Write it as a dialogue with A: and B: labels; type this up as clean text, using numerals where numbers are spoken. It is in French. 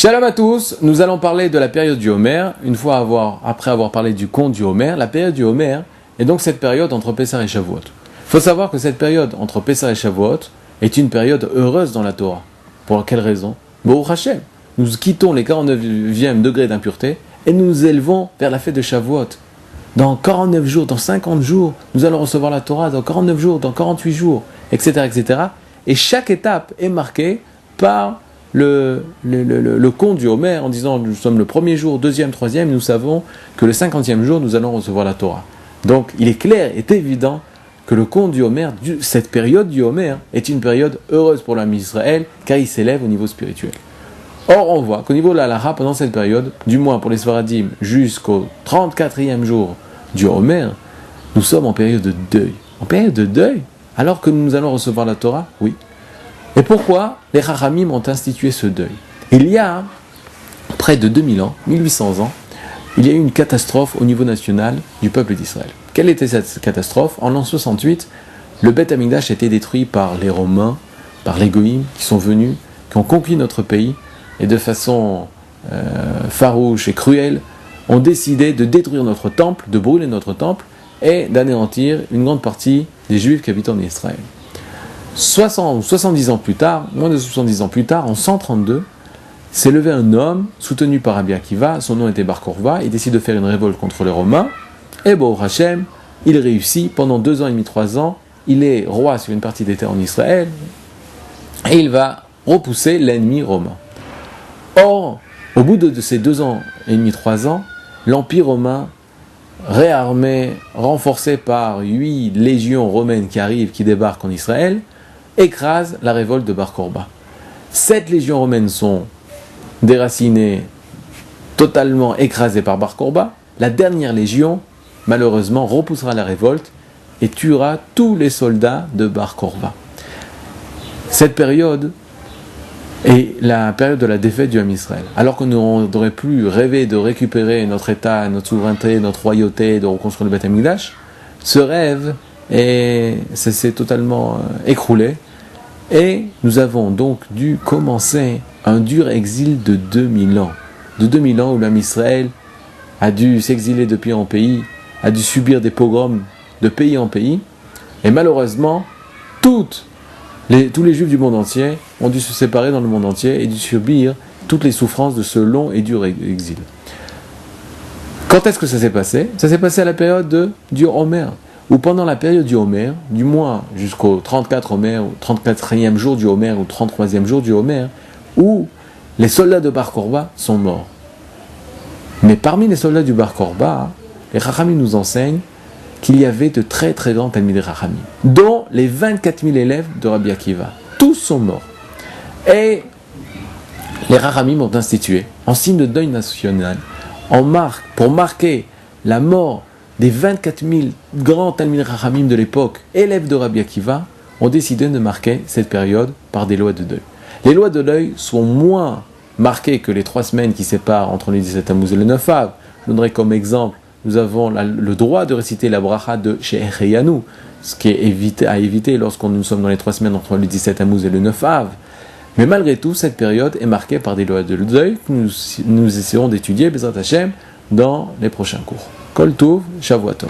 A: Shalom à tous, nous allons parler de la période du Homer. Après avoir parlé du conte du Homer, la période du Homer est donc cette période entre Pessah et Shavuot. Il faut savoir que cette période entre Pessah et Shavuot est une période heureuse dans la Torah. Pour quelle raison? Baruch Hashem, nous quittons les 49e degrés d'impureté et nous nous élevons vers la fête de Shavuot. Dans 49 jours, dans 50 jours, nous allons recevoir la Torah, dans 49 jours, dans 48 jours, etc., etc. Et chaque étape est marquée par le conte du Homer en disant nous sommes le premier jour, deuxième, troisième, nous savons que le 50e jour nous allons recevoir la Torah. Donc il est clair, est évident que le conte du Homer, cette période du Homer est une période heureuse pour l'homme d'Israël car il s'élève au niveau spirituel. Or on voit qu'au niveau de la halakha, pendant cette période, du moins pour les Sfaradim jusqu'au 34e jour du Homer, nous sommes en période de deuil. En période de deuil, alors que nous allons recevoir la Torah, oui. Et pourquoi les Chachamim ont institué ce deuil? Il y a près de 2000 ans, 1800 ans, il y a eu une catastrophe au niveau national du peuple d'Israël. Quelle était cette catastrophe? En l'an 68, le Beth Amikdash a été détruit par les Romains, par les Goïms qui sont venus, qui ont conquis notre pays et de façon farouche et cruelle ont décidé de détruire notre temple, de brûler notre temple et d'anéantir une grande partie des Juifs qui habitent en Israël. 60 ou 70 ans plus tard, moins de 70 ans plus tard, en 132, s'est levé un homme soutenu par Rabbi Akiva, son nom était Bar Korva, il décide de faire une révolte contre les Romains, et Baruch Hashem, il réussit, pendant 2 ans et demi, 3 ans, il est roi sur une partie des terres en Israël, et il va repousser l'ennemi romain. Or, au bout de ces 2 ans et demi, 3 ans, l'Empire romain, réarmé, renforcé par 8 légions romaines qui arrivent, qui débarquent en Israël, écrase la révolte de Bar Korba. 7 légions romaines sont déracinées, totalement écrasées par Bar Korba. La dernière légion, malheureusement, repoussera la révolte et tuera tous les soldats de Bar Korba. Cette période est la période de la défaite du Ham Israël. Alors que nous n'aurions plus rêvé de récupérer notre État, notre souveraineté, notre royauté, de reconstruire le Beth Amikdash, ce rêve s'est totalement écroulé. Et nous avons donc dû commencer un dur exil de 2000 ans. De 2000 ans où l'homme Israël a dû s'exiler de pays en pays, a dû subir des pogroms de pays en pays. Et malheureusement, tous les Juifs du monde entier ont dû se séparer dans le monde entier et dû subir toutes les souffrances de ce long et dur exil. Quand est-ce que ça s'est passé? Ça s'est passé à la période du Homer, ou pendant la période du Homer, du moins jusqu'au 34 Homer, ou 34e jour du Homer, ou 33e jour du Homer, où les soldats de Bar Korba sont morts. Mais parmi les soldats du Bar Korba, les Chachamim nous enseignent qu'il y avait de très très grands Talmidei Chachamim, dont les 24 000 élèves de Rabbi Akiva. Tous sont morts. Et les Chachamim ont institué, en signe de deuil national, pour marquer la mort des 24 000 grands Talmidei Chachamim de l'époque, élèves de Rabbi Akiva, ont décidé de marquer cette période par des lois de deuil. Les lois de deuil sont moins marquées que les 3 semaines qui séparent entre le 17 Tammuz et le 9 Av. Je donnerai comme exemple, nous avons le droit de réciter la bracha de She'echeyanu, ce qui est à éviter lorsque nous sommes dans les 3 semaines entre le 17 Tammuz et le 9 Av. Mais malgré tout, cette période est marquée par des lois de deuil que nous essaierons d'étudier, Bezrat Hashem, dans les prochains cours. Kol Tov, Shavua Tov.